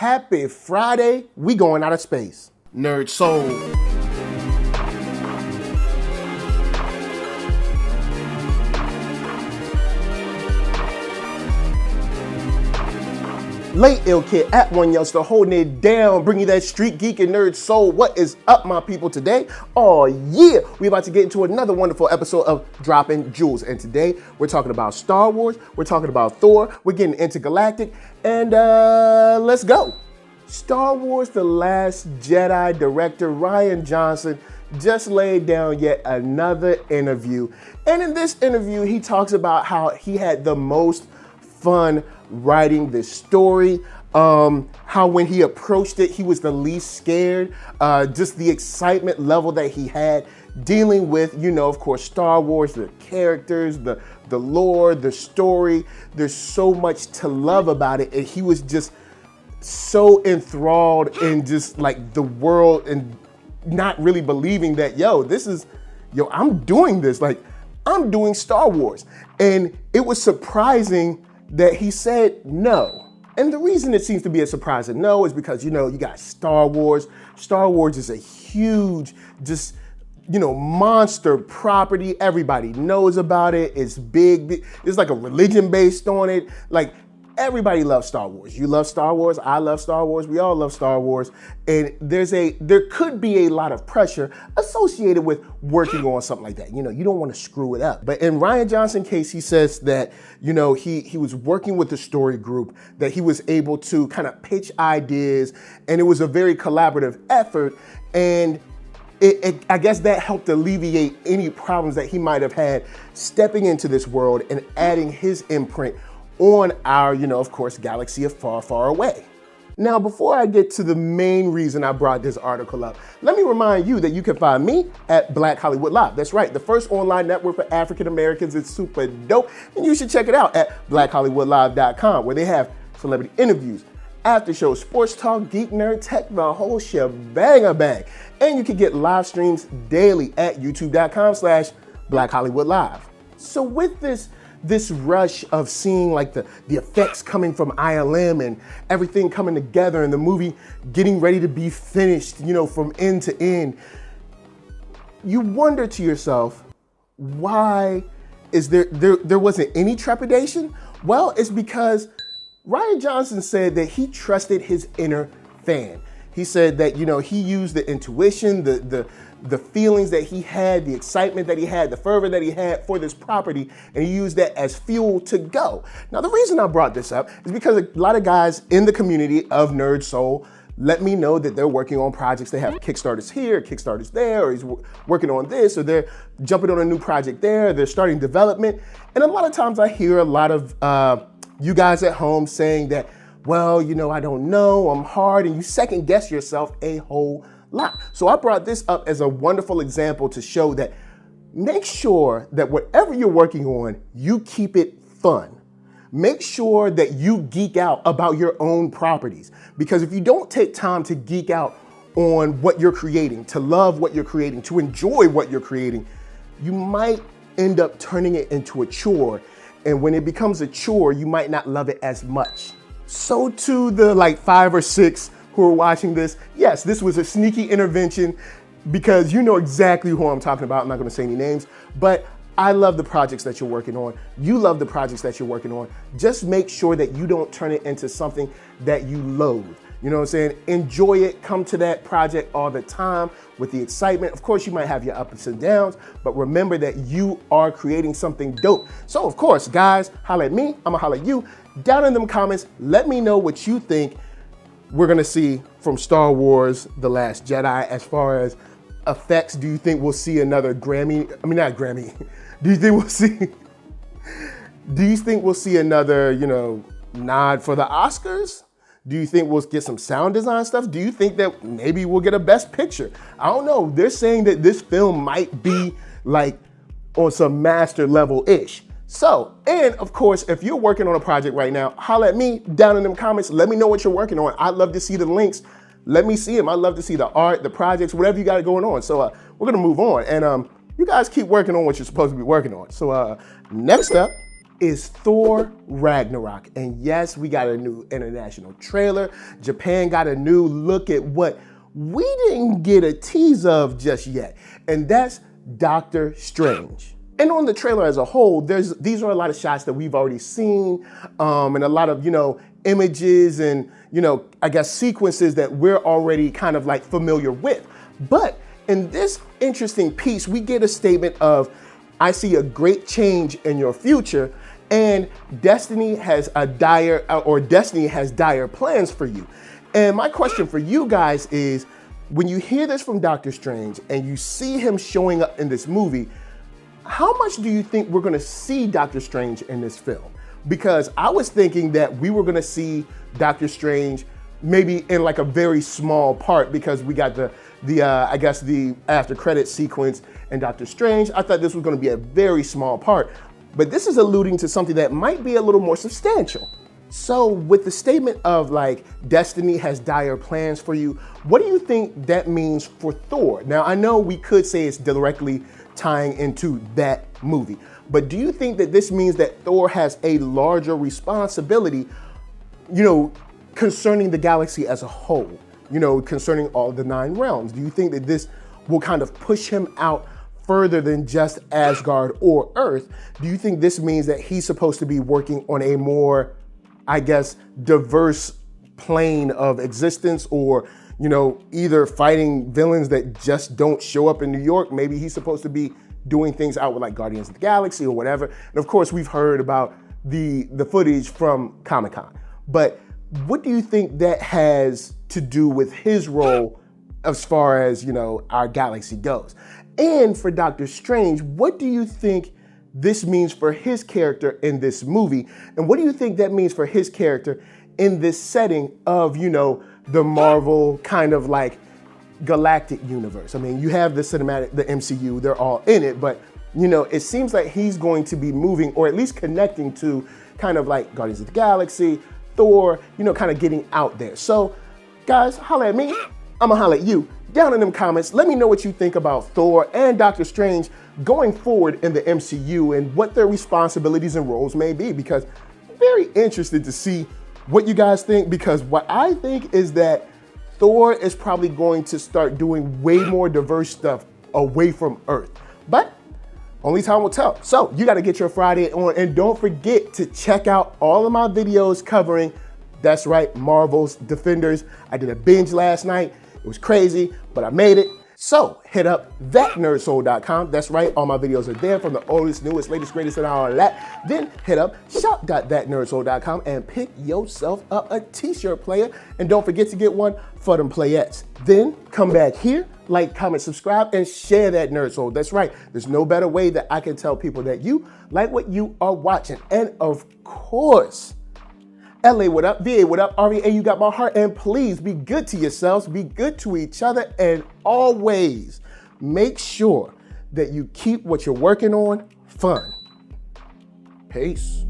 Happy Friday. We going out of space. NERDSoul. Late Ill Kid at OneYoungsta holding it down, bringing you that StreetGeek and NERDSoul. What is up, my people, today? Oh yeah, we about to get into another wonderful episode of Dropping Jewels. And today we're talking about Star Wars, we're talking about Thor, we're getting intergalactic, and let's go. Star Wars The Last Jedi director Rian Johnson just laid down yet another interview. And in this interview, he talks about how he had the most fun writing this story, how when he approached it, he was the least scared, just the excitement level that he had dealing with, you know, of course, Star Wars, the characters, the lore, the story. There's so much to love about it. And he was just so enthralled in just like the world and not really believing that, I'm doing this. Like, I'm doing Star Wars. And it was surprising that he said no. And the reason it seems to be a surprising no is because, you got Star Wars. Star Wars is a huge, monster property. Everybody knows about it. It's big. There's like a religion based on it. Like, everybody loves Star Wars. You love Star Wars. I love Star Wars. We all love Star Wars. And there could be a lot of pressure associated with working on something like that. You don't want to screw it up. But in Rian Johnson's case, he says that, he was working with the story group, that he was able to kind of pitch ideas, and it was a very collaborative effort. And I guess that helped alleviate any problems that he might have had stepping into this world and adding his imprint on our, of course, galaxy of far, far away. Now, before I get to the main reason I brought this article up, let me remind you that you can find me at Black Hollywood Live. That's right, the first online network for African Americans. It's super dope, and you should check it out at blackhollywoodlive.com, where they have celebrity interviews, after show, sports talk, geek, nerd, tech, the whole shebang-a-bang. And you can get live streams daily at youtube.com/blackhollywoodlive. So with this rush of seeing like the effects coming from ILM and everything coming together and the movie getting ready to be finished, from end to end, you wonder to yourself, why is there wasn't any trepidation? Well, it's because Rian Johnson said that he trusted his inner fan. He said that, he used the intuition, the feelings that he had, the excitement that he had, the fervor that he had for this property, and he used that as fuel to go. Now, the reason I brought this up is because a lot of guys in the community of NERDSoul let me know that they're working on projects. They have Kickstarters here, Kickstarters there, or he's working on this, or they're jumping on a new project there, they're starting development. And a lot of times I hear a lot of you guys at home saying that, well, I don't know, I'm hard, and you second guess yourself a whole lot. So I brought this up as a wonderful example to show that make sure that whatever you're working on, you keep it fun. Make sure that you geek out about your own properties, because if you don't take time to geek out on what you're creating, to love what you're creating, to enjoy what you're creating, you might end up turning it into a chore. And when it becomes a chore, you might not love it as much. So to the 5 or 6 who are watching this, yes, this was a sneaky intervention because you know exactly who I'm talking about. I'm not gonna say any names, but I love the projects that you're working on. You love the projects that you're working on. Just make sure that you don't turn it into something that you loathe. You know what I'm saying? Enjoy it, come to that project all the time with the excitement. Of course, you might have your ups and downs, but remember that you are creating something dope. So of course, guys, holla at me, I'ma holla at you. Down in them comments, let me know what you think we're gonna see from Star Wars The Last Jedi as far as effects. Do you think we'll see another Grammy? I mean, not Grammy. Do you think we'll see another, nod for the Oscars? Do you think we'll get some sound design stuff? Do you think that maybe we'll get a Best Picture? I don't know. They're saying that this film might be like on some master level-ish. So, and of course, if you're working on a project right now, holla at me down in them comments. Let me know what you're working on. I'd love to see the links. Let me see them. I'd love to see the art, the projects, whatever you got going on. So we're gonna move on. And you guys keep working on what you're supposed to be working on. So next up, is Thor Ragnarok. And yes, we got a new international trailer. Japan got a new look at what we didn't get a tease of just yet. And that's Doctor Strange. And on the trailer as a whole, these are a lot of shots that we've already seen, and a lot of, images and, I guess sequences that we're already kind of like familiar with. But in this interesting piece, we get a statement of, I see a great change in your future, and destiny has dire plans for you. And my question for you guys is, when you hear this from Doctor Strange and you see him showing up in this movie, how much do you think we're gonna see Doctor Strange in this film? Because I was thinking that we were gonna see Doctor Strange maybe in like a very small part, because we got I guess the after credit sequence in Doctor Strange. I thought this was gonna be a very small part, but this is alluding to something that might be a little more substantial. So with the statement of like, destiny has dire plans for you, what do you think that means for Thor? Now, I know we could say it's directly tying into that movie, but do you think that this means that Thor has a larger responsibility, concerning the galaxy as a whole, concerning all the 9 realms? Do you think that this will kind of push him out further than just Asgard or Earth? Do you think this means that he's supposed to be working on a more, I guess, diverse plane of existence, or, either fighting villains that just don't show up in New York? Maybe he's supposed to be doing things out with like Guardians of the Galaxy or whatever. And of course, we've heard about the footage from Comic-Con. But what do you think that has to do with his role as far as, our galaxy goes? And for Doctor Strange, what do you think this means for his character in this movie? And what do you think that means for his character in this setting of, the Marvel kind of like galactic universe? I mean, you have the MCU, they're all in it, but, it seems like he's going to be moving, or at least connecting to kind of like Guardians of the Galaxy, Thor, kind of getting out there. So guys, holla at me, I'ma holla at you down in them comments. Let me know what you think about Thor and Doctor Strange going forward in the MCU and what their responsibilities and roles may be, because I'm very interested to see what you guys think, because what I think is that Thor is probably going to start doing way more diverse stuff away from Earth, but only time will tell. So you got to get your Friday on, and don't forget to check out all of my videos covering, that's right, Marvel's Defenders. I did a binge last night. It was crazy, but I made it. So hit up ThatNERDSoul.com. That's right, all my videos are there, from the oldest, newest, latest, greatest, and all that. Then hit up shop.ThatNERDSoul.com and pick yourself up a t-shirt, player. And don't forget to get one for them playettes. Then come back here, like, comment, subscribe, and share that Nerd Soul. That's right, there's no better way that I can tell people that you like what you are watching. And of course, LA, what up? VA, what up? REA, you got my heart. And please be good to yourselves, be good to each other, and always make sure that you keep what you're working on fun. Peace.